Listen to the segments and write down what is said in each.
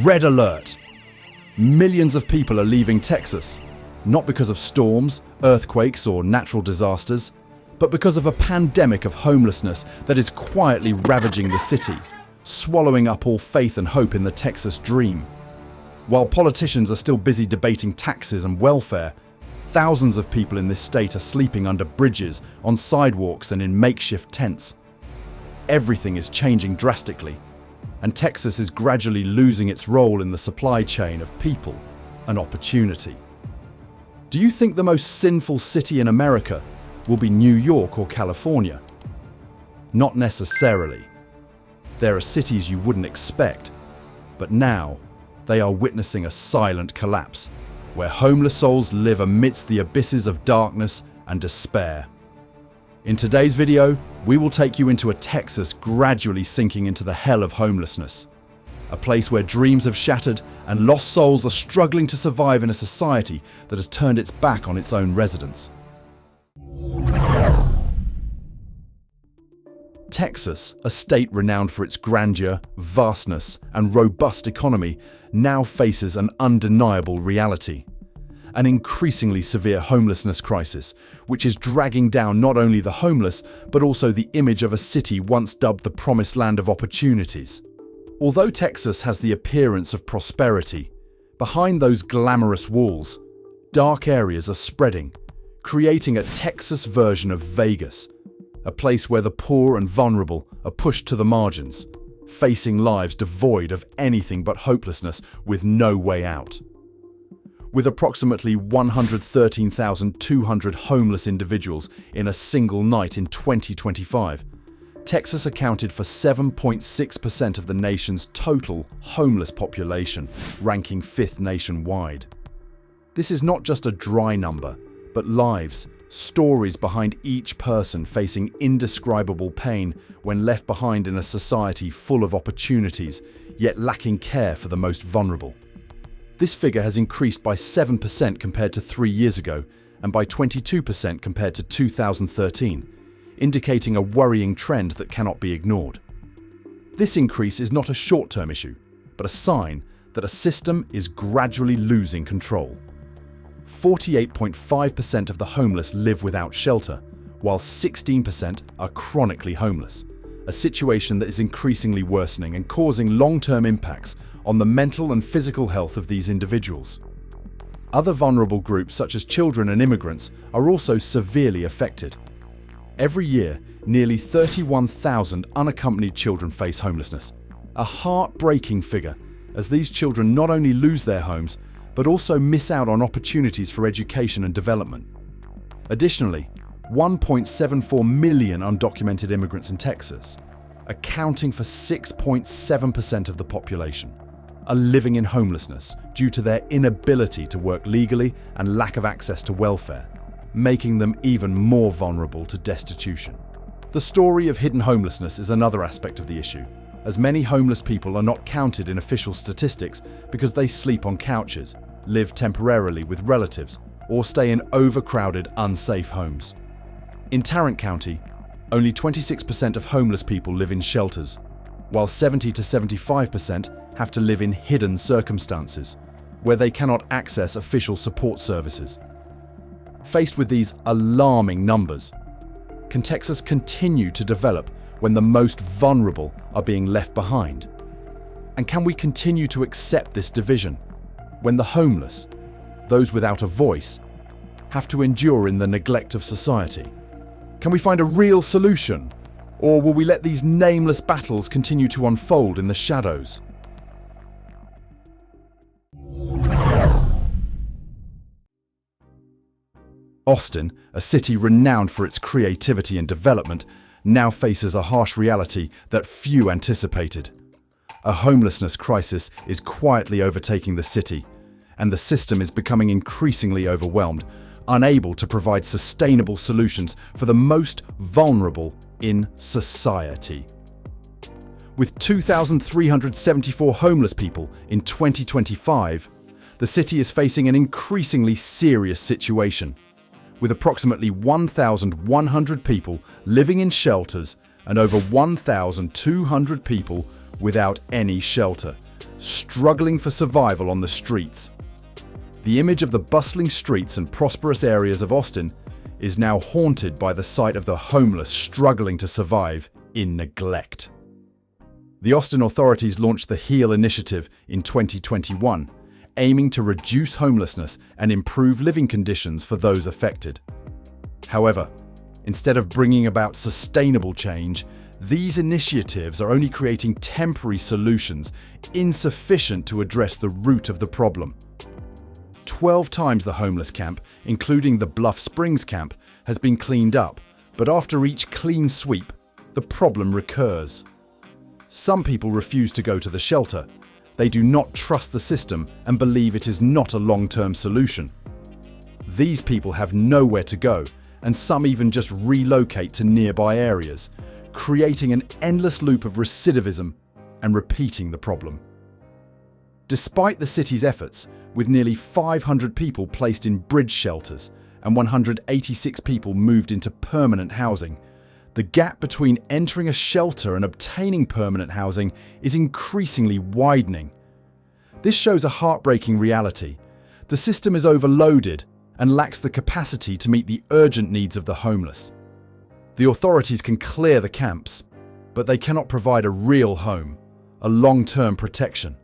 Red alert! Millions of people are leaving Texas, not because of storms, earthquakes, or natural disasters, but because of a pandemic of homelessness that is quietly ravaging the city, swallowing up all faith and hope in the Texas dream. While politicians are still busy debating taxes and welfare, thousands of people in this state are sleeping under bridges, on sidewalks, and in makeshift tents. Everything is changing drastically, and Texas is gradually losing its role in the supply chain of people and opportunity. Do you think the most sinful city in America will be New York or California? Not necessarily. There are cities you wouldn't expect, but now they are witnessing a silent collapse, where homeless souls live amidst the abysses of darkness and despair. In today's video, we will take you into a Texas gradually sinking into the hell of homelessness, a place where dreams have shattered and lost souls are struggling to survive in a society that has turned its back on its own residents. Texas, a state renowned for its grandeur, vastness, and robust economy, now faces an undeniable reality. An increasingly severe homelessness crisis, which is dragging down not only the homeless, but also the image of a city once dubbed the promised land of opportunities. Although Texas has the appearance of prosperity, behind those glamorous walls, dark areas are spreading, creating a Texas version of Vegas, a place where the poor and vulnerable are pushed to the margins, facing lives devoid of anything but hopelessness with no way out. With approximately 113,200 homeless individuals in a single night in 2025, Texas accounted for 7.6% of the nation's total homeless population, ranking 5th nationwide. This is not just a dry number, but lives, stories behind each person facing indescribable pain when left behind in a society full of opportunities, yet lacking care for the most vulnerable. This figure has increased by 7% compared to 3 years ago and by 22% compared to 2013, indicating a worrying trend that cannot be ignored. This increase is not a short-term issue, but a sign that a system is gradually losing control. 48.5% of the homeless live without shelter, while 16% are chronically homeless, a situation that is increasingly worsening and causing long-term impacts on the mental and physical health of these individuals. Other vulnerable groups such as children and immigrants are also severely affected. Every year, nearly 31,000 unaccompanied children face homelessness, a heartbreaking figure, as these children not only lose their homes, but also miss out on opportunities for education and development. Additionally, 1.74 million undocumented immigrants in Texas, accounting for 6.7% of the population, are living in homelessness due to their inability to work legally and lack of access to welfare, making them even more vulnerable to destitution. The story of hidden homelessness is another aspect of the issue, as many homeless people are not counted in official statistics because they sleep on couches, live temporarily with relatives, or stay in overcrowded, unsafe homes. In Tarrant County, only 26% of homeless people live in shelters, while 70 to 75% have to live in hidden circumstances, where they cannot access official support services. Faced with these alarming numbers, can Texas continue to develop when the most vulnerable are being left behind? And can we continue to accept this division when the homeless, those without a voice, have to endure in the neglect of society? Can we find a real solution, or will we let these nameless battles continue to unfold in the shadows? Austin, a city renowned for its creativity and development, now faces a harsh reality that few anticipated. A homelessness crisis is quietly overtaking the city, and the system is becoming increasingly overwhelmed, unable to provide sustainable solutions for the most vulnerable in society. With 2,374 homeless people in 2025, the city is facing an increasingly serious situation, with approximately 1,100 people living in shelters and over 1,200 people without any shelter, struggling for survival on the streets. The image of the bustling streets and prosperous areas of Austin is now haunted by the sight of the homeless struggling to survive in neglect. The Austin authorities launched the HEAL initiative in 2021, aiming to reduce homelessness and improve living conditions for those affected. However, instead of bringing about sustainable change, these initiatives are only creating temporary solutions insufficient to address the root of the problem. 12 times the homeless camp, including the Bluff Springs camp, has been cleaned up, but after each clean sweep, the problem recurs. Some people refuse to go to the shelter. They do not trust the system and believe it is not a long-term solution. These people have nowhere to go, and some even just relocate to nearby areas, creating an endless loop of recidivism and repeating the problem. Despite the city's efforts, with nearly 500 people placed in bridge shelters and 186 people moved into permanent housing, the gap between entering a shelter and obtaining permanent housing is increasingly widening. This shows a heartbreaking reality. The system is overloaded and lacks the capacity to meet the urgent needs of the homeless. The authorities can clear the camps, but they cannot provide a real home, a long-term protection.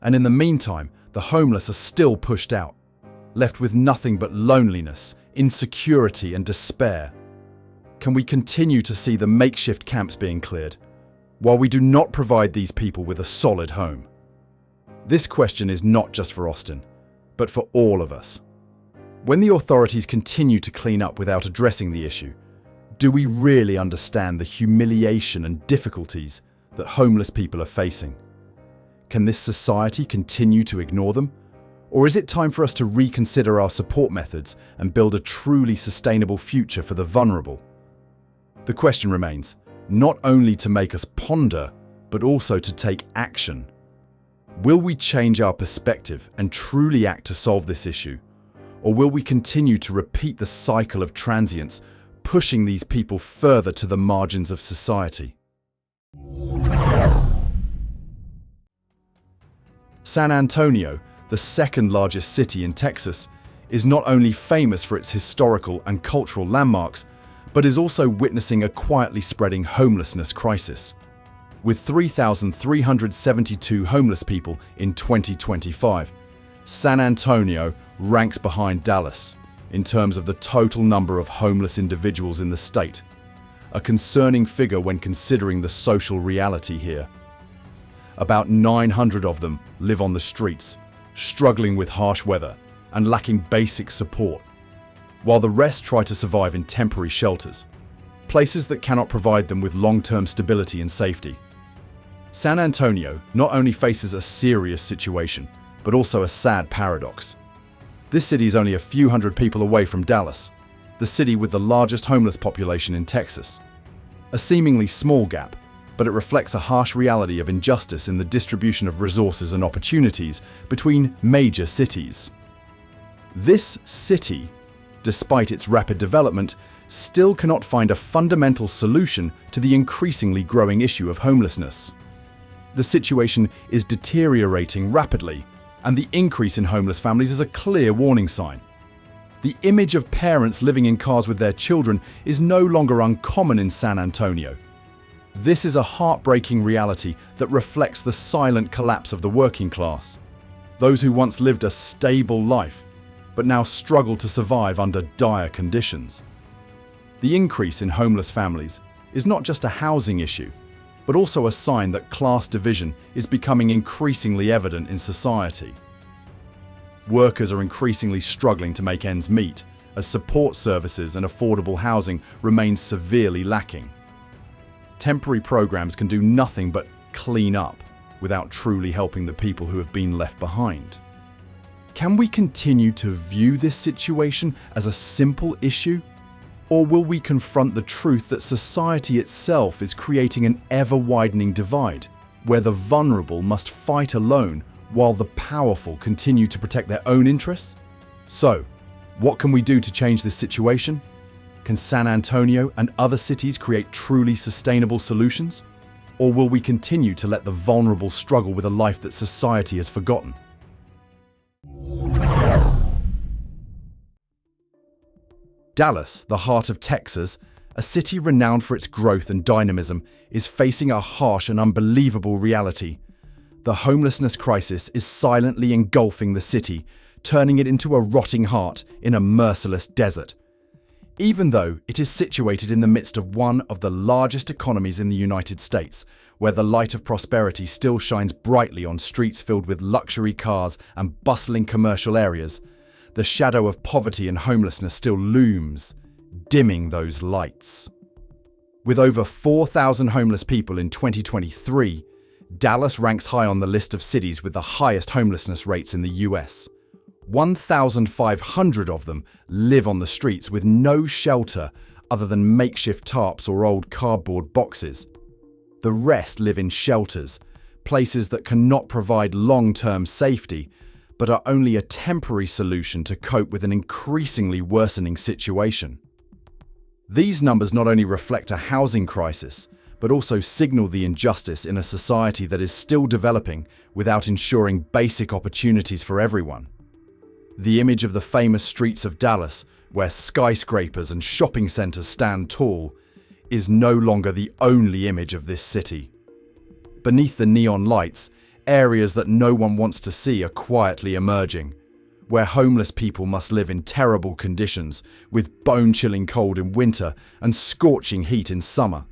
And in the meantime, the homeless are still pushed out, left with nothing but loneliness, insecurity, and despair. Can we continue to see the makeshift camps being cleared, while we do not provide these people with a solid home? This question is not just for Austin, but for all of us. When the authorities continue to clean up without addressing the issue, do we really understand the humiliation and difficulties that homeless people are facing? Can this society continue to ignore them? Or is it time for us to reconsider our support methods and build a truly sustainable future for the vulnerable? The question remains, not only to make us ponder, but also to take action. Will we change our perspective and truly act to solve this issue? Or will we continue to repeat the cycle of transience, pushing these people further to the margins of society? San Antonio, the second largest city in Texas, is not only famous for its historical and cultural landmarks, but is also witnessing a quietly spreading homelessness crisis. With 3,372 homeless people in 2025, San Antonio ranks behind Dallas in terms of the total number of homeless individuals in the state, a concerning figure when considering the social reality here. About 900 of them live on the streets, struggling with harsh weather and lacking basic support, while the rest try to survive in temporary shelters, places that cannot provide them with long-term stability and safety. San Antonio not only faces a serious situation, but also a sad paradox. This city is only a few hundred people away from Dallas, the city with the largest homeless population in Texas. A seemingly small gap, but it reflects a harsh reality of injustice in the distribution of resources and opportunities between major cities. This city, despite its rapid development, still cannot find a fundamental solution to the increasingly growing issue of homelessness. The situation is deteriorating rapidly, and the increase in homeless families is a clear warning sign. The image of parents living in cars with their children is no longer uncommon in San Antonio. This is a heartbreaking reality that reflects the silent collapse of the working class, those who once lived a stable life, but now struggle to survive under dire conditions. The increase in homeless families is not just a housing issue, but also a sign that class division is becoming increasingly evident in society. Workers are increasingly struggling to make ends meet, as support services and affordable housing remain severely lacking. Temporary programs can do nothing but clean up without truly helping the people who have been left behind. Can we continue to view this situation as a simple issue? Or will we confront the truth that society itself is creating an ever-widening divide, where the vulnerable must fight alone while the powerful continue to protect their own interests? So, what can we do to change this situation? Can San Antonio and other cities create truly sustainable solutions? Or will we continue to let the vulnerable struggle with a life that society has forgotten? Dallas, the heart of Texas, a city renowned for its growth and dynamism, is facing a harsh and unbelievable reality. The homelessness crisis is silently engulfing the city, turning it into a rotting heart in a merciless desert. Even though it is situated in the midst of one of the largest economies in the United States, where the light of prosperity still shines brightly on streets filled with luxury cars and bustling commercial areas, the shadow of poverty and homelessness still looms, dimming those lights. With over 4,000 homeless people in 2023, Dallas ranks high on the list of cities with the highest homelessness rates in the US. 1,500 of them live on the streets with no shelter other than makeshift tarps or old cardboard boxes. The rest live in shelters, places that cannot provide long-term safety, but are only a temporary solution to cope with an increasingly worsening situation. These numbers not only reflect a housing crisis, but also signal the injustice in a society that is still developing without ensuring basic opportunities for everyone. The image of the famous streets of Dallas, where skyscrapers and shopping centers stand tall, is no longer the only image of this city. Beneath the neon lights, areas that no one wants to see are quietly emerging, where homeless people must live in terrible conditions, with bone-chilling cold in winter and scorching heat in summer.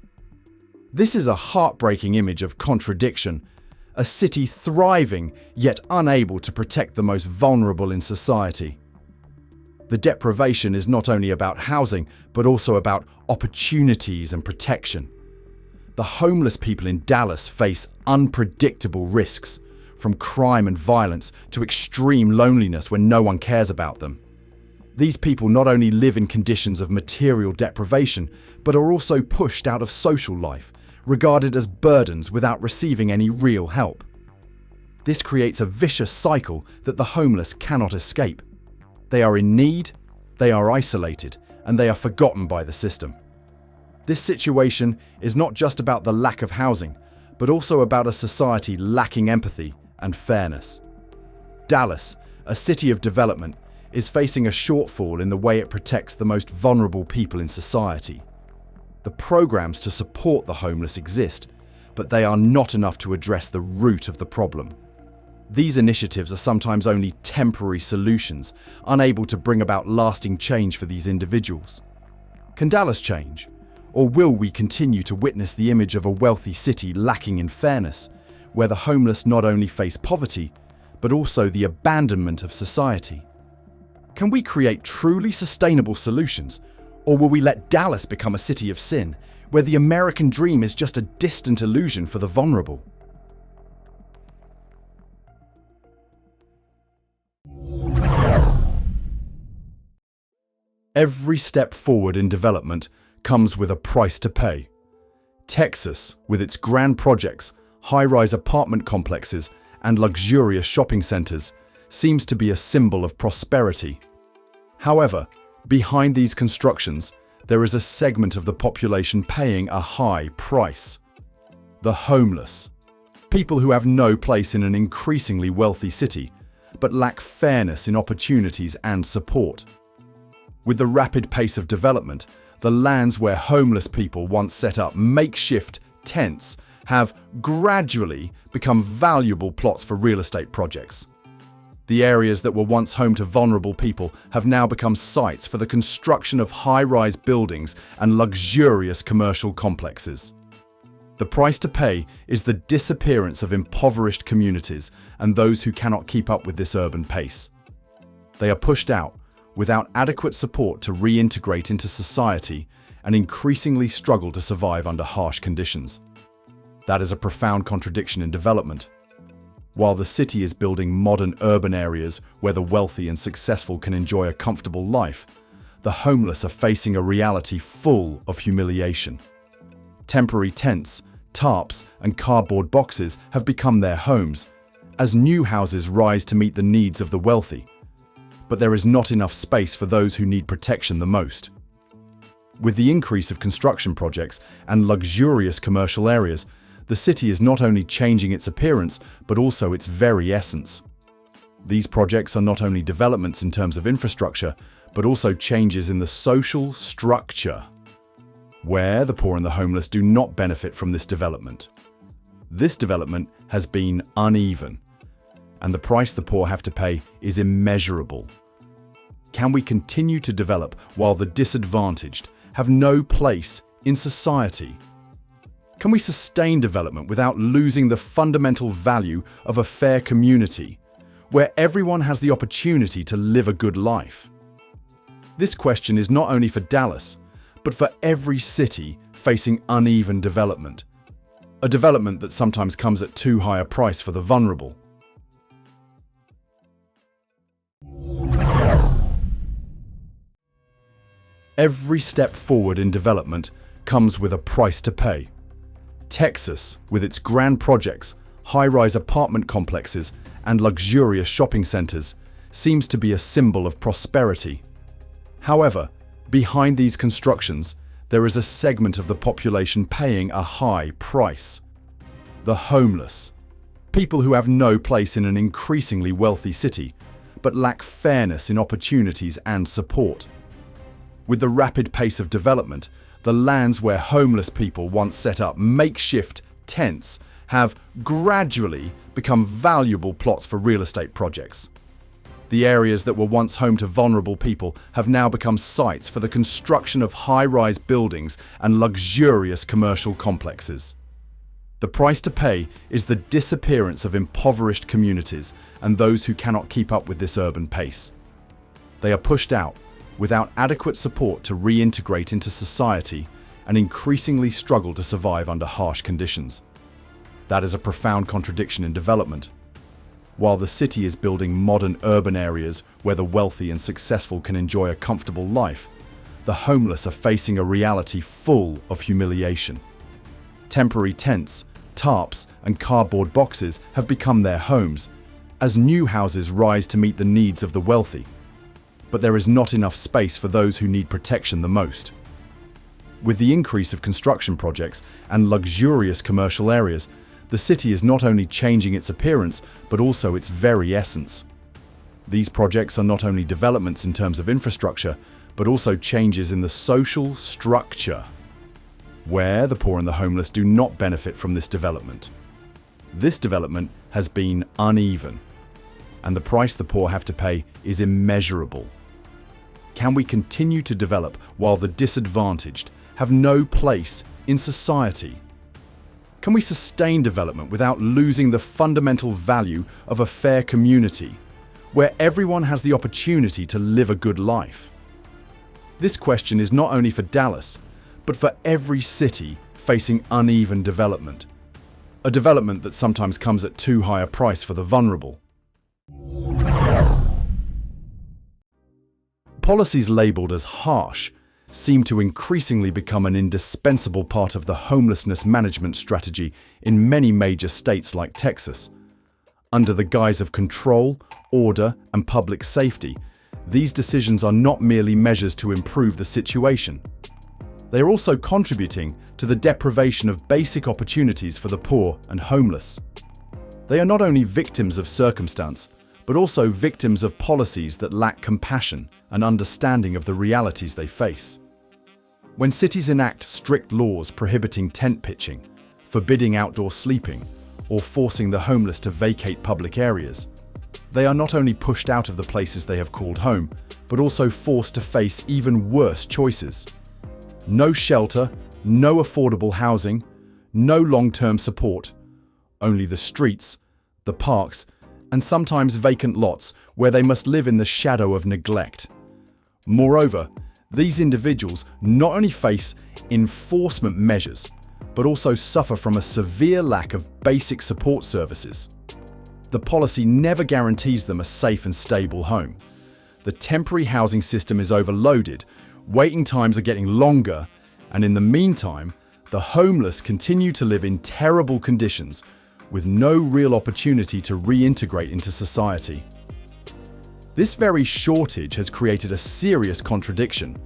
This is a heartbreaking image of contradiction, a city thriving yet unable to protect the most vulnerable in society. The deprivation is not only about housing, but also about opportunities and protection. The homeless people in Dallas face unpredictable risks, from crime and violence to extreme loneliness when no one cares about them. These people not only live in conditions of material deprivation, but are also pushed out of social life, regarded as burdens without receiving any real help. This creates a vicious cycle that the homeless cannot escape. They are in need, they are isolated, and they are forgotten by the system. This situation is not just about the lack of housing, but also about a society lacking empathy and fairness. Dallas, a city of development, is facing a shortfall in the way it protects the most vulnerable people in society. The programs to support the homeless exist, but they are not enough to address the root of the problem. These initiatives are sometimes only temporary solutions, unable to bring about lasting change for these individuals. Can Dallas change? Or will we continue to witness the image of a wealthy city lacking in fairness, where the homeless not only face poverty, but also the abandonment of society? Can we create truly sustainable solutions, or will we let Dallas become a city of sin, where the American dream is just a distant illusion for the vulnerable? Every step forward in development comes with a price to pay. Texas, with its grand projects, high-rise apartment complexes, and luxurious shopping centers, seems to be a symbol of prosperity. However, behind these constructions, there is a segment of the population paying a high price. The homeless. People who have no place in an increasingly wealthy city, but lack fairness in opportunities and support. With the rapid pace of development, the lands where homeless people once set up makeshift tents have gradually become valuable plots for real estate projects. The areas that were once home to vulnerable people have now become sites for the construction of high-rise buildings and luxurious commercial complexes. The price to pay is the disappearance of impoverished communities and those who cannot keep up with this urban pace. They are pushed out without adequate support to reintegrate into society and increasingly struggle to survive under harsh conditions. That is a profound contradiction in development. While the city is building modern urban areas where the wealthy and successful can enjoy a comfortable life, the homeless are facing a reality full of humiliation. Temporary tents, tarps, and cardboard boxes have become their homes, as new houses rise to meet the needs of the wealthy. But there is not enough space for those who need protection the most. With the increase of construction projects and luxurious commercial areas, the city is not only changing its appearance, but also its very essence. These projects are not only developments in terms of infrastructure, but also changes in the social structure, where the poor and the homeless do not benefit from this development. This development has been uneven, and the price the poor have to pay is immeasurable. Can we continue to develop while the disadvantaged have no place in society? Can we sustain development without losing the fundamental value of a fair community, where everyone has the opportunity to live a good life? This question is not only for Dallas, but for every city facing uneven development, a development that sometimes comes at too high a price for the vulnerable. Every step forward in development comes with a price to pay. Texas, with its grand projects, high-rise apartment complexes, and luxurious shopping centers, seems to be a symbol of prosperity. However, behind these constructions, there is a segment of the population paying a high price. The homeless. People who have no place in an increasingly wealthy city, but lack fairness in opportunities and support. With the rapid pace of development, the lands where homeless people once set up makeshift tents have gradually become valuable plots for real estate projects. The areas that were once home to vulnerable people have now become sites for the construction of high-rise buildings and luxurious commercial complexes. The price to pay is the disappearance of impoverished communities and those who cannot keep up with this urban pace. They are pushed out without adequate support to reintegrate into society and increasingly struggle to survive under harsh conditions. That is a profound contradiction in development. While the city is building modern urban areas where the wealthy and successful can enjoy a comfortable life, the homeless are facing a reality full of humiliation. Temporary tents, tarps, and cardboard boxes have become their homes, as new houses rise to meet the needs of the wealthy. But there is not enough space for those who need protection the most. With the increase of construction projects and luxurious commercial areas, the city is not only changing its appearance, but also its very essence. These projects are not only developments in terms of infrastructure, but also changes in the social structure, where the poor and the homeless do not benefit from this development. This development has been uneven, and the price the poor have to pay is immeasurable. Can we continue to develop while the disadvantaged have no place in society? Can we sustain development without losing the fundamental value of a fair community, where everyone has the opportunity to live a good life? This question is not only for Dallas, but for every city facing uneven development, a development that sometimes comes at too high a price for the vulnerable. Policies labelled as harsh seem to increasingly become an indispensable part of the homelessness management strategy in many major states like Texas. Under the guise of control, order, and public safety, these decisions are not merely measures to improve the situation. They are also contributing to the deprivation of basic opportunities for the poor and homeless. They are not only victims of circumstance, but also victims of policies that lack compassion and understanding of the realities they face. When cities enact strict laws prohibiting tent pitching, forbidding outdoor sleeping, or forcing the homeless to vacate public areas, they are not only pushed out of the places they have called home, but also forced to face even worse choices. No shelter, no affordable housing, no long-term support, only the streets, the parks, and sometimes vacant lots where they must live in the shadow of neglect. Moreover, these individuals not only face enforcement measures, but also suffer from a severe lack of basic support services. The policy never guarantees them a safe and stable home. The temporary housing system is overloaded, waiting times are getting longer, and in the meantime, the homeless continue to live in terrible conditions with no real opportunity to reintegrate into society. This very shortage has created a serious contradiction.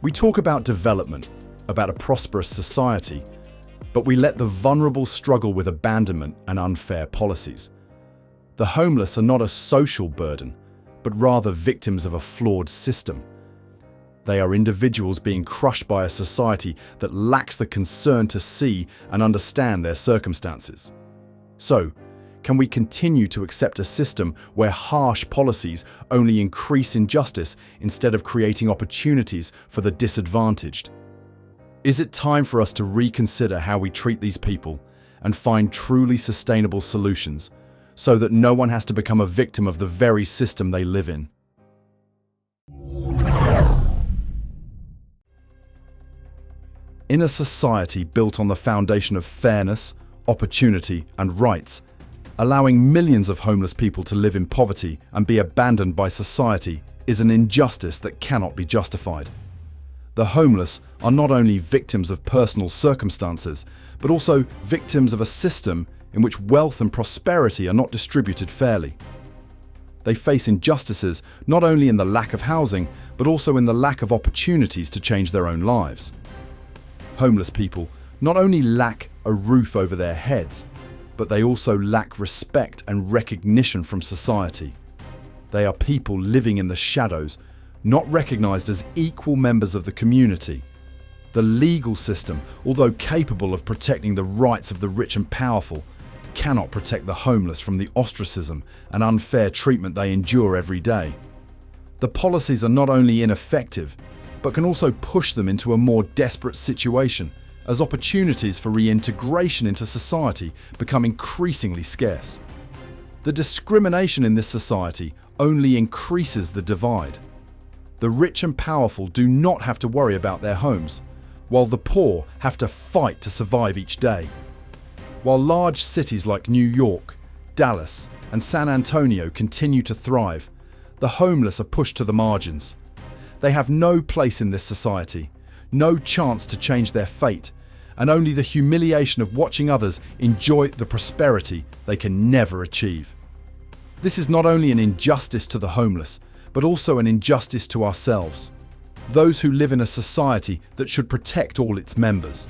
We talk about development, about a prosperous society, But we let the vulnerable struggle with abandonment and unfair policies. The homeless are not a social burden, but rather victims of a flawed system. They are individuals being crushed by a society that lacks the concern to see and understand their circumstances. So, can we continue to accept a system where harsh policies only increase injustice instead of creating opportunities for the disadvantaged? Is it time for us to reconsider how we treat these people and find truly sustainable solutions so that no one has to become a victim of the very system they live in? In a society built on the foundation of fairness, opportunity, and rights, allowing millions of homeless people to live in poverty and be abandoned by society is an injustice that cannot be justified. The homeless are not only victims of personal circumstances, but also victims of a system in which wealth and prosperity are not distributed fairly. They face injustices not only in the lack of housing, but also in the lack of opportunities to change their own lives. Homeless people not only lack a roof over their heads, but they also lack respect and recognition from society. They are people living in the shadows, not recognized as equal members of the community. The legal system, although capable of protecting the rights of the rich and powerful, cannot protect the homeless from the ostracism and unfair treatment they endure every day. The policies are not only ineffective, but can also push them into a more desperate situation, as opportunities for reintegration into society become increasingly scarce. The discrimination in this society only increases the divide. The rich and powerful do not have to worry about their homes, while the poor have to fight to survive each day. While large cities like New York, Dallas, and San Antonio continue to thrive, the homeless are pushed to the margins. They have no place in this society, no chance to change their fate, and only the humiliation of watching others enjoy the prosperity they can never achieve. This is not only an injustice to the homeless, but also an injustice to ourselves, those who live in a society that should protect all its members.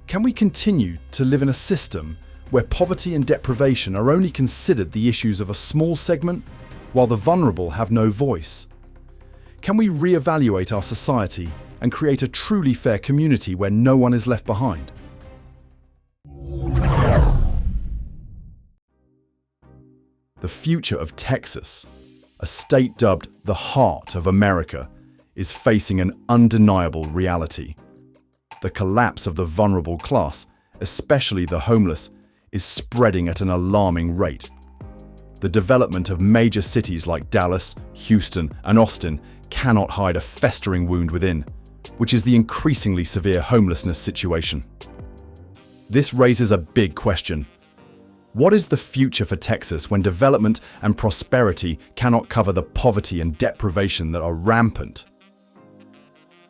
Can we continue to live in a system where poverty and deprivation are only considered the issues of a small segment, while the vulnerable have no voice? Can we reevaluate our society and create a truly fair community where no one is left behind? The future of Texas, a state dubbed the heart of America, is facing an undeniable reality. The collapse of the vulnerable class, especially the homeless, is spreading at an alarming rate. The development of major cities like Dallas, Houston, and Austin cannot hide a festering wound within, which is the increasingly severe homelessness situation. This raises a big question. What is the future for Texas when development and prosperity cannot cover the poverty and deprivation that are rampant?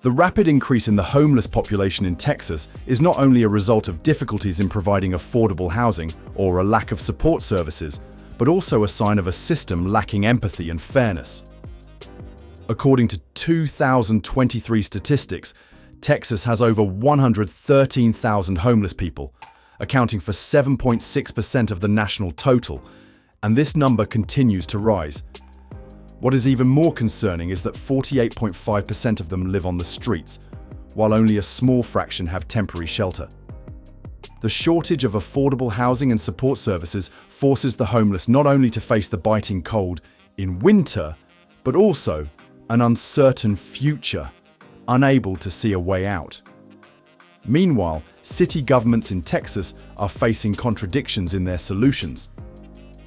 The rapid increase in the homeless population in Texas is not only a result of difficulties in providing affordable housing or a lack of support services, but also a sign of a system lacking empathy and fairness. According to 2023 statistics, Texas has over 113,000 homeless people, accounting for 7.6% of the national total, and this number continues to rise. What is even more concerning is that 48.5% of them live on the streets, while only a small fraction have temporary shelter. The shortage of affordable housing and support services forces the homeless not only to face the biting cold in winter, but also an uncertain future, unable to see a way out. Meanwhile, city governments in Texas are facing contradictions in their solutions.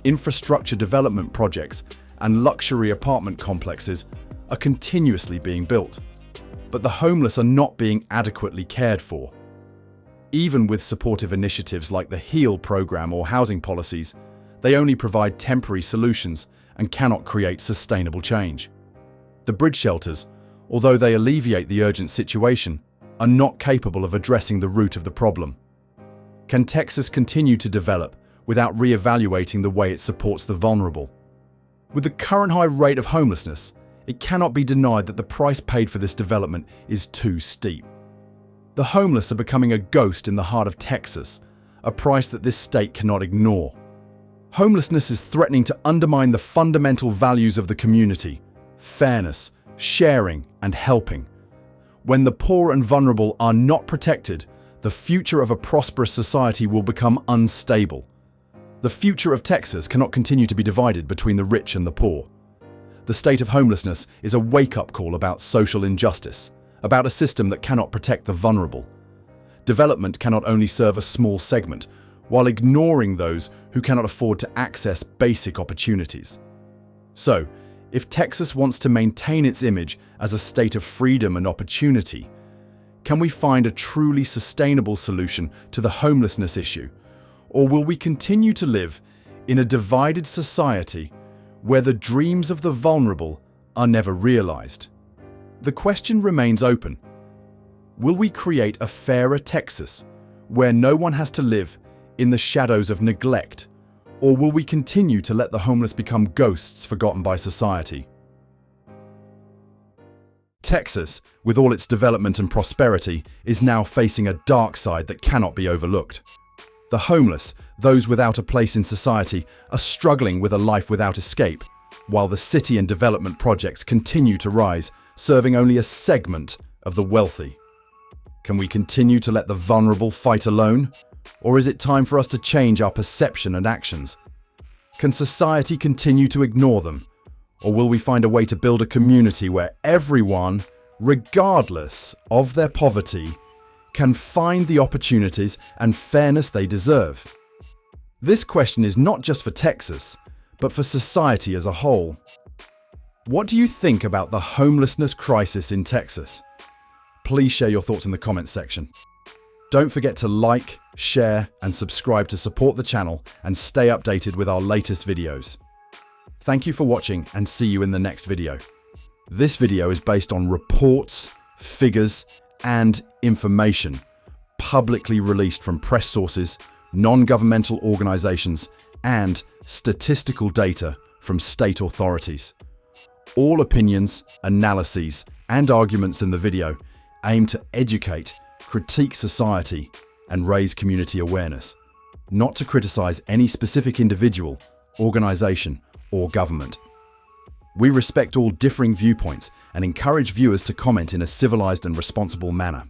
Infrastructure development projects and luxury apartment complexes are continuously being built, but the homeless are not being adequately cared for. Even with supportive initiatives like the HEAL program or housing policies, they only provide temporary solutions and cannot create sustainable change. The bridge shelters, although they alleviate the urgent situation, are not capable of addressing the root of the problem. Can Texas continue to develop without re-evaluating the way it supports the vulnerable? With the current high rate of homelessness, it cannot be denied that the price paid for this development is too steep. The homeless are becoming a ghost in the heart of Texas, a price that this state cannot ignore. Homelessness is threatening to undermine the fundamental values of the community: fairness, sharing, and helping. When the poor and vulnerable are not protected, the future of a prosperous society will become unstable. The future of Texas cannot continue to be divided between the rich and the poor. The state of homelessness is a wake-up call about social injustice, about a system that cannot protect the vulnerable. Development cannot only serve a small segment, while ignoring those who cannot afford to access basic opportunities. So, if Texas wants to maintain its image as a state of freedom and opportunity, can we find a truly sustainable solution to the homelessness issue? Or will we continue to live in a divided society where the dreams of the vulnerable are never realized? The question remains open. Will we create a fairer Texas where no one has to live in the shadows of neglect? Or will we continue to let the homeless become ghosts forgotten by society? Texas, with all its development and prosperity, is now facing a dark side that cannot be overlooked. The homeless, those without a place in society, are struggling with a life without escape, while the city and development projects continue to rise, serving only a segment of the wealthy. Can we continue to let the vulnerable fight alone? Or is it time for us to change our perception and actions? Can society continue to ignore them? Or will we find a way to build a community where everyone, regardless of their poverty, can find the opportunities and fairness they deserve? This question is not just for Texas, but for society as a whole. What do you think about the homelessness crisis in Texas? Please share your thoughts in the comments section. Don't forget to like, share, and subscribe to support the channel and stay updated with our latest videos. Thank you for watching and see you in the next video. This video is based on reports, figures, and information publicly released from press sources, non-governmental organizations, and statistical data from state authorities. All opinions, analyses, and arguments in the video aim to educate, critique society, and raise community awareness, not to criticize any specific individual, organization, or government. We respect all differing viewpoints and encourage viewers to comment in a civilized and responsible manner.